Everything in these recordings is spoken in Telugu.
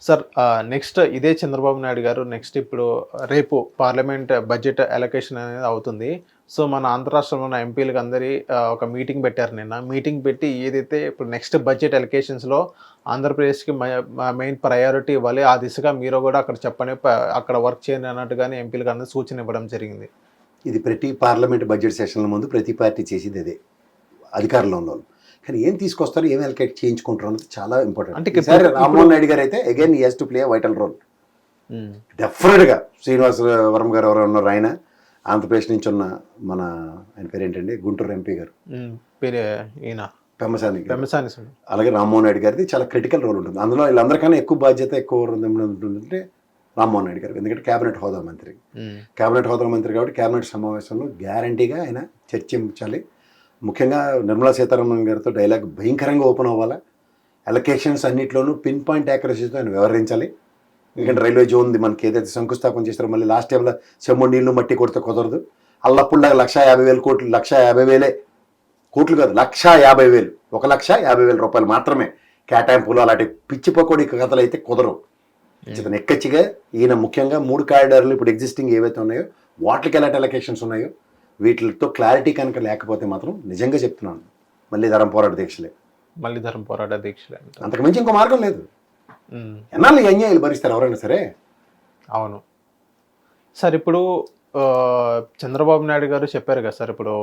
సార్ నెక్స్ట్ ఇదే చంద్రబాబు నాయుడు గారు నెక్స్ట్ ఇప్పుడు రేపు పార్లమెంట్ బడ్జెట్ అలొకేషన్ అనేది అవుతుంది. సో మన ఆంధ్ర రాష్ట్రంలో ఉన్న ఎంపీలకు అందరి ఒక మీటింగ్ పెట్టారు నిన్న. మీటింగ్ పెట్టి ఏదైతే ఇప్పుడు నెక్స్ట్ బడ్జెట్ అలొకేషన్స్‌లో ఆంధ్రప్రదేశ్‌కి మెయిన్ ప్రయారిటీ ఇవ్వాలి. ఆ దిశగా మీరు కూడా అక్కడ చెప్పని అక్కడ వర్క్ చేయండి అన్నట్టుగానే ఎంపీలకు అందరూ సూచన ఇవ్వడం జరిగింది. ఇది ప్రతి పార్లమెంట్ బడ్జెట్ సెషన్ల ముందు ప్రతి పార్టీ చేసేది అదే, అధికారంలో ఉన్న వాళ్ళు. కానీ ఏం తీసుకొస్తారు, ఏం అలొకేట్ చేయించుకుంటారు అన్నది చాలా ఇంపార్టెంట్. అంటే ఈసారి రామ్మోహన్ నాయుడు గారు అయితే again he has to play vital role. డెఫినెట్గా శ్రీనివాస వర్మ గారు ఎవరు ఉన్నారు, ఆయన ఆంధ్రప్రదేశ్ నుంచి ఉన్న మన ఆయన పేరు ఏంటండి, గుంటూరు ఎంపీ గారు పెమ్మసాని, అలాగే రామ్మోహన్ నాయుడు గారిది చాలా క్రిటికల్ రోల్ ఉంటుంది. అందులో వీళ్ళందరికన్నా ఎక్కువ బాధ్యత ఎక్కువ ఉంటుందంటే రామ్మోహన్ నాయుడు గారు, ఎందుకంటే కేబినెట్ హోదా మంత్రి. కేబినెట్ హోదా మంత్రి కాబట్టి కేబినెట్ సమావేశంలో గ్యారంటీగా ఆయన చర్చించాలి. ముఖ్యంగా నిర్మలా సీతారామన్ గారితో డైలాగ్ భయంకరంగా ఓపెన్ అవ్వాలా. అలొకేషన్స్ అన్నింటిలోనూ పిన్ పాయింట్ యాక్యురసీతో ఆయన వ్యవహరించాలి. ఎందుకంటే రైల్వే జోన్ది మనకి ఏదైతే శంకుస్థాపన చేస్తారో మళ్ళీ లాస్ట్ టైంలో చెమ్ము నీళ్లు మట్టి కొడితే కుదరదు. అల్లప్పుడులాగా 1,50,000 కోట్లు, 1,50,000 కోట్లు కాదు, 1,50,000, 1,50,000 రూపాయలు మాత్రమే కేటాయింపులు. అలాంటి పిచ్చి పకోడి కథలు అయితే కుదరవు. నెక్కచ్చిగా ఈయన ముఖ్యంగా 3 కారిడార్లు ఇప్పుడు ఎగ్జిస్టింగ్ ఏవైతే ఉన్నాయో వాటికి ఎలాంటి అలొకేషన్స్ ఉన్నాయో వీటితో క్లారిటీ కనుక లేకపోతే మాత్రం నిజంగా చెప్తున్నాను మళ్ళీ ధరం పోరాట దీక్షలే. అంతకు మించి ఇంకో మార్గం లేదు. ఎన్నాళ్ళు ఈ అన్యాయాలు భరిస్తారు ఎవరైనా సరే. అవును సార్. ఇప్పుడు చంద్రబాబు నాయుడు గారు చెప్పారు కదా సార్ ఇప్పుడు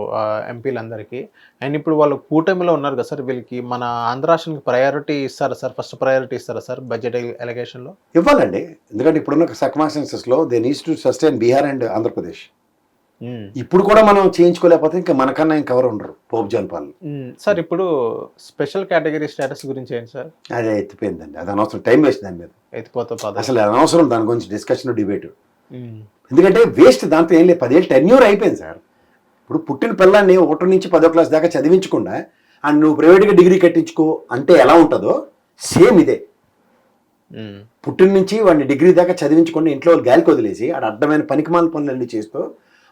ఎంపీలందరికీ, అండ్ ఇప్పుడు వాళ్ళు కూటమిలో ఉన్నారు కదా సార్, వీళ్ళకి మన ఆంధ్ర రాష్ట్రానికి ప్రయారిటీ ఇస్తారా సార్? ఫస్ట్ ప్రయారిటీ ఇస్తారా సార్ బడ్జెట్ అలొకేషన్లో? ఇవ్వాలండి, ఎందుకంటే ఇప్పుడున్న సర్కమ్స్టాన్సెస్లో they needs to sustain Bihar and Andhra Pradesh. ఇప్పుడు కూడా మనం చేయించుకోలేకపోతే ఇంకా మనకన్నా ఇంకెవరు ఉండరు పోప్ జన్పాలు. సార్ ఇప్పుడు స్పెషల్ కేటగిరీ స్టేటస్ గురించి ఏంటి సార్? అదే ఎత్తిపోయిందండి, అది అనవసరం, టైం వేస్ట్ దాని మీద. ఎత్తిపోతా అసలు అనవసరం దాని గురించి డిస్కషన్ డిబేట్. ఎందుకంటే వేస్ట్, దాంతో ఏం లేదు. 10 ఏళ్ళు టెన్యూర్ అయిపోయింది సార్. ఇప్పుడు పుట్టిన పిల్లాన్ని 1 నుంచి 10వ క్లాస్ దాకా చదివించకుండా అండ్ నువ్వు ప్రైవేట్గా డిగ్రీ కట్టించుకో అంటే ఎలా ఉంటుందో సేమ్ ఇదే. పుట్టిన నుంచి వాడిని డిగ్రీ దాకా చదివించకుండా ఇంట్లో వాళ్ళు గాలికి వదిలేసి ఆడ అడ్డమైన పనికిమాల పనులన్నీ చేస్తూ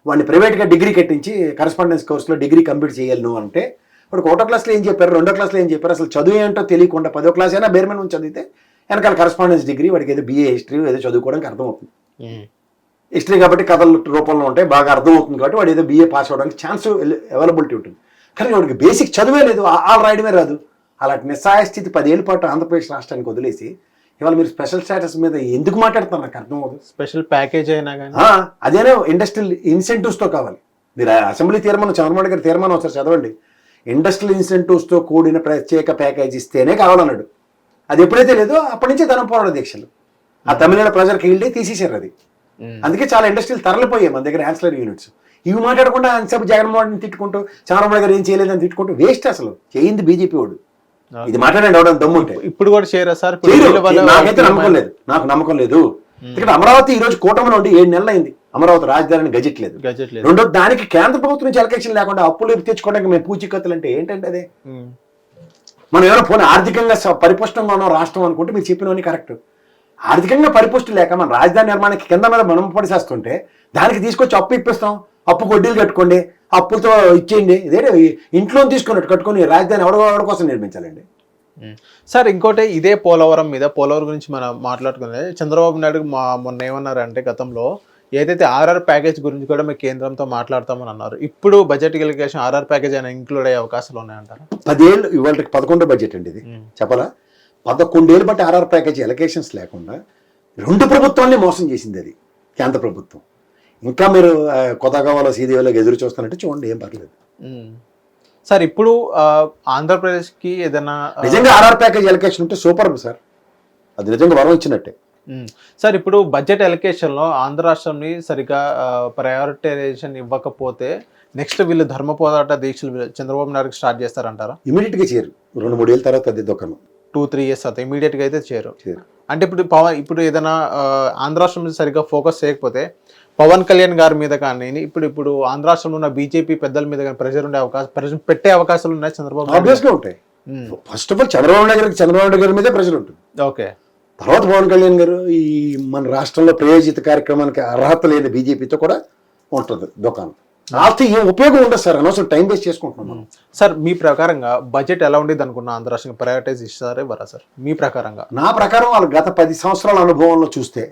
వాడిని ప్రైవేట్గా డిగ్రీ కట్టించి కరస్పాండెన్స్ కోర్సులో డిగ్రీ కంప్లీట్ చేయాలి నువ్వు అంటే వాడికి 1వ క్లాస్లో ఏం చెప్పారు, 2వ క్లాస్లో ఏం చెప్పారు, అసలు చదువు ఏంటో తెలియకుండా 10వ క్లాస్ అయినా బేర్ మీద చదివితే వెనకాల కరస్పాండెన్స్ డిగ్రీ వాడికి ఏదో BA హిస్టరీ ఏదో చదువుకోవడానికి అర్థమవుతుంది. హిస్టరీ కాబట్టి కథల రూపంలో ఉంటాయి, బాగా అర్థమవుతుంది కాబట్టి వాడు ఏదో BA పాస్ అవ్వడానికి ఛాన్స్ అవైలబిలిటీ ఉంటుంది. కానీ వాడికి బేసిక్ చదువే లేదు, ఆల్ రాయడమే రాదు. అలాంటి నిస్సాయ స్థితి 10 ఏళ్ళ పాటు ఆంధ్రప్రదేశ్ రాష్ట్రానికి వదిలేసి ఇవాళ మీరు స్పెషల్ స్టేటస్ మీద ఎందుకు మాట్లాడుతున్నారు నాకు అర్థం అవుతుంది. స్పెషల్ ప్యాకేజ్ అయినా కానీ అదేనే ఇండస్ట్రియల్ ఇన్సెంటివ్స్తో కావాలి. మీరు అసెంబ్లీ తీర్మానం, చంద్రబాబు గారి తీర్మానం ఒకసారి చదవండి. ఇండస్ట్రియల్ ఇన్సెంటివ్స్తో కూడిన ప్రత్యేక ప్యాకేజ్ ఇస్తేనే కావాలన్నాడు. అది ఎప్పుడైతే లేదో అప్పటి నుంచే ధనం పోరాట దీక్షలు. ఆ తమిళనాడు ప్రజలకు ఈల్డే తీసేశారు అది. అందుకే చాలా ఇండస్ట్రీలు తరలిపోయాయి మన దగ్గర యాన్సిలరీ యూనిట్స్. ఇవి మాట్లాడకుండా అంతసేపు జగన్మోహన్ తిట్టుకుంటూ చంద్రబాబు గారు ఏం చేయలేదని తిట్టుకుంటూ వేస్ట్. అసలు చేయింది బీజేపీ వాడు. ఇది మాట్లాడండి ఎవడని దమ్ముంటే. ఇప్పుడు కూడా చేయరా సార్? నాకైతే నమ్మకం లేదు, నాకు నమ్మకం లేదు. ఎందుకంటే అమరావతి ఈ రోజు కూటమిలో ఉండి 7 నెలలు అయింది. అమరావతి రాజధానిని గజెట్ లేదు. రెండో దానికి కేంద్ర ప్రభుత్వం నుంచి అలొకేషన్ లేకుండా అప్పులు తెచ్చుకోవడానికి మేము పూచికత్తులు అంటే ఏంటంటే అదే. మనం ఏమైనా పోనీ ఆర్థికంగా పరిపుష్టంగా ఉన్న రాష్ట్రం అనుకుంటే మీరు చెప్పినవన్నీ కరెక్ట్. ఆర్థికంగా పరిపుష్టి లేక మన రాజధాని నిర్మాణానికి కింద మీద మనం పడిసేస్తుంటే దానికి తీసుకొచ్చి అప్పు ఇప్పిస్తాం, అప్పు వడ్డీలు కట్టుకోండి, అప్పులతో ఇచ్చేయండి. ఇదే ఇంట్లో తీసుకున్నట్టు కట్టుకొని రాజధాని ఎవడ కోసం నిర్మించాలండి సార్. ఇంకోటి ఇదే పోలవరం గురించి మనం మాట్లాడుకునేది చంద్రబాబు నాయుడు మొన్న ఏమన్నారంటే గతంలో ఏదైతే ఆర్ఆర్ ప్యాకేజ్ గురించి కూడా మేము కేంద్రంతో మాట్లాడతామని అన్నారు. ఇప్పుడు బడ్జెట్ అలొకేషన్ ఆర్ఆర్ ప్యాకేజ్ అయినా ఇంక్లూడ్ అయ్యే అవకాశాలు ఉన్నాయంటారు? 10 ఏళ్ళు ఇవాళ 11 బడ్జెట్ అండి ఇది. చెప్పాలా 11 ఏళ్ళు బట్టి ఆర్ఆర్ ప్యాకేజ్ అలొకేషన్స్ లేకుండా 2 ప్రభుత్వాన్ని మోసం చేసింది అది కేంద్ర ప్రభుత్వం. ఇంకా మీరు కొత్తగా వాళ్ళ సీదేవాళ్ళకి ఎదురు చూస్తానంటే చూడండి, ఏం పర్లేదు సార్. ఇప్పుడు ఆంధ్రప్రదేశ్కి ఏదైనా నిజంగా ఆర్ఆర్ ప్యాకేజ్ అలొకేషన్ ఉంటే సూపర్ సార్, అది నిజంగా వరం ఇచ్చినట్టే సార్. ఇప్పుడు బడ్జెట్ అలొకేషన్లో ఆంధ్ర రాష్ట్రంని సరిగా ప్రయారిటైజేషన్ ఇవ్వకపోతే నెక్స్ట్ వీళ్ళు ధర్మ పోరాట దీక్షలు చంద్రబాబు నాయుడుకి స్టార్ట్ చేస్తారంటారా? ఇమీడియట్గా చేయరు, 2-3 ఏళ్ళ తర్వాత అది దొక్కను. 2-3 ఇయర్స్ అవుతాయి, ఇమీడియట్గా అయితే చేయరు. అంటే ఇప్పుడు ఏదైనా ఆంధ్ర రాష్ట్రం మీద సరిగ్గా ఫోకస్ చేయకపోతే పవన్ కళ్యాణ్ గారి మీద కానీ ఇప్పుడు ఆంధ్ర రాష్ట్రంలో ఉన్న బీజేపీ పెద్దల మీద కానీ ప్రెషర్ పెట్టే అవకాశాలు ఉన్నాయి చంద్రబాబు? ఆబ్వియస్గా ఉంటాయి. First of all Chandrababu Naidu గారి మీదే ప్రెషర్ ఉంటుంది. ఓకే. తర్వాత పవన్ కళ్యాణ్ గారు ఈ మన రాష్ట్రంలో ప్రయోజిత కార్యక్రమానికి అర్హత లేని బీజేపీతో కూడా ఉంటుంది దుకాణం. రాస్తే ఏం ఉపయోగం ఉండదు సార్, అనవసరం టైం వేస్ట్ చేసుకుంటున్నాం మనం. సార్ మీ ప్రకారంగా బడ్జెట్ ఎలా ఉండేది అనుకున్నా ఆంధ్ర రాష్ట్రం ప్రయారిటైజ్ ఇస్తారే వరా సార్ మీ ప్రకారంగా? నా ప్రకారం వాళ్ళు గత 10 సంవత్సరాల అనుభవంలో చూస్తే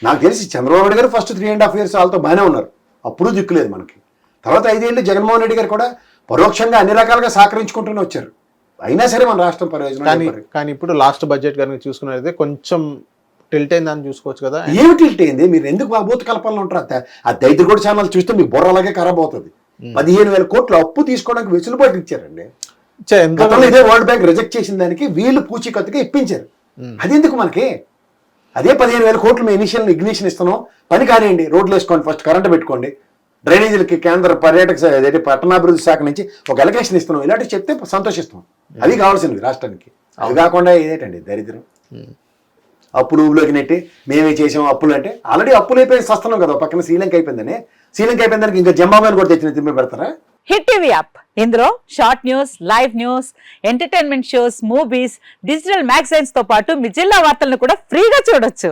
నాకు తెలిసి చంద్రబాబు నాయుడు గారు ఫస్ట్ 3.5 years వాళ్ళతో బాగానే ఉన్నారు, అప్పుడు దిక్కులేదు మనకి. తర్వాత 5 ఏళ్ళు జగన్మోహన్ రెడ్డి గారు కూడా పరోక్షంగా అన్ని రకాలుగా సహకరించుకుంటూనే వచ్చారు, అయినా సరే మన రాష్ట్రం ప్రయోజనం. కానీ ఇప్పుడు లాస్ట్ బడ్జెట్ కనుక చూసుకున్నట్లయితే కొంచెం టిల్ట్ అయిందని చూసుకోవచ్చు కదా. ఏమి టిల్ట్ అయింది? మీరు ఎందుకు ఆ భూత కల్పనలో ఉంటారు? ఆ దైత్రగూడ ఛానల్ చూస్తే మీకు బుర్ర అలాగే ఖరాబ్ అవుతుంది. 15,000 కోట్లు అప్పు తీసుకోవడానికి వెసులుబాటు ఇచ్చారండి. ఇదే వరల్డ్ బ్యాంక్ రిజెక్ట్ చేసిన దానికి వీళ్ళు పూచీకత్తుగా ఇప్పించారు. అది ఎందుకు మనకి? అదే 15,000 కోట్లు మేము ఇగ్నిషన్ ఇస్తున్నాం, పని కానివ్వండి, రోడ్లు వేసుకోండి, ఫస్ట్ కరెంట్ పెట్టుకోండి, డ్రైనేజీలకి కేంద్ర పర్యాటక పట్టణాభివృద్ధి శాఖ నుంచి ఒక ఎలకేషన్ ఇస్తున్నాం, ఇలాంటివి చెప్తే సంతోషిస్తాం. అది కావాల్సింది రాష్ట్రానికి. అది కాకుండా ఇదేటండి దరిద్రం. అప్పులు ఊళ్ళోకి నెట్టి మేమే చేసాం అప్పులు అంటే, ఆల్రెడీ అప్పులు అయిపోయి సస్తున్నాం కదా. పక్కన శ్రీలంక అయిపోయిందని, శ్రీలంక అయిపోయిందానికి ఇంకా జింబాబ్వేని కూడా తెచ్చిన తిమ్మి పెడతారా? హిట్ టీవీ యాప్, ఇందులో short news, live news, entertainment shows, movies, digital magazines తో పాటు మీ జిల్లా వార్తలను కూడా ఫ్రీగా చూడొచ్చు.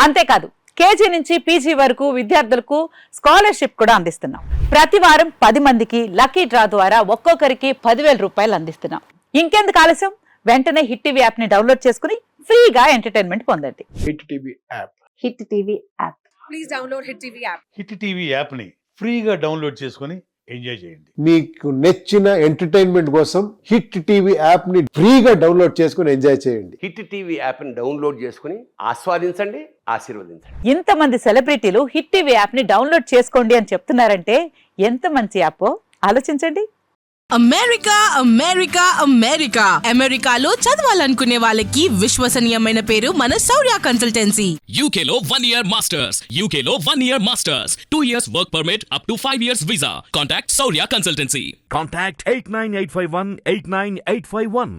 అంతేకాదు కేజీ నుంచి పీజీ వరకు విద్యార్థులకు స్కాలర్షిప్ కూడా అందిస్తున్నాం. ప్రతి వారం 10 మందికి లక్కీ డ్రా ద్వారా ఒక్కొక్కరికి 10,000 రూపాయలు అందిస్తున్నాం. ఇంకెందుకు ఆలస్యం, వెంటనే హిట్ టీవీ యాప్ ని డౌన్లోడ్ చేసుకుని ఫ్రీగా ఎంటర్టైన్మెంట్ పొందండి. Hit TV app. Hit TV app. Please download hit TV app. Hit TV యాప్ని ఫ్రీగా డౌన్లోడ్ చేసుకొని ఎంజాయ్ చేయండి. మీకు నచ్చిన ఎంటర్టైన్మెంట్ కోసం హిట్ టీవీ యాప్ ని ఫ్రీగా డౌన్లోడ్ చేసుకుని ఎంజాయ్ చేయండి. హిట్ టీవీ యాప్ని డౌన్లోడ్ చేసుకుని ఆస్వాదించండి, ఆశీర్వదించండి. ఇంతమంది సెలబ్రిటీలు హిట్ టీవీ యాప్ ని డౌన్లోడ్ చేసుకోండి అని చెప్తున్నారంటే ఎంత మంచి యాప్ ఆలోచించండి. అమెరికా అమెరికా అమెరికా అమెరికాలో చదవాలనుకునే వాళ్ళకి విశ్వసనీయమైన పేరు మన శౌర్య కన్సల్టెన్సీ. UK లో 1 year masters. UK లో 1 year masters. 2 years work permit up to 5 years visa. Contact Saurya Consultancy. Contact 89851 89851.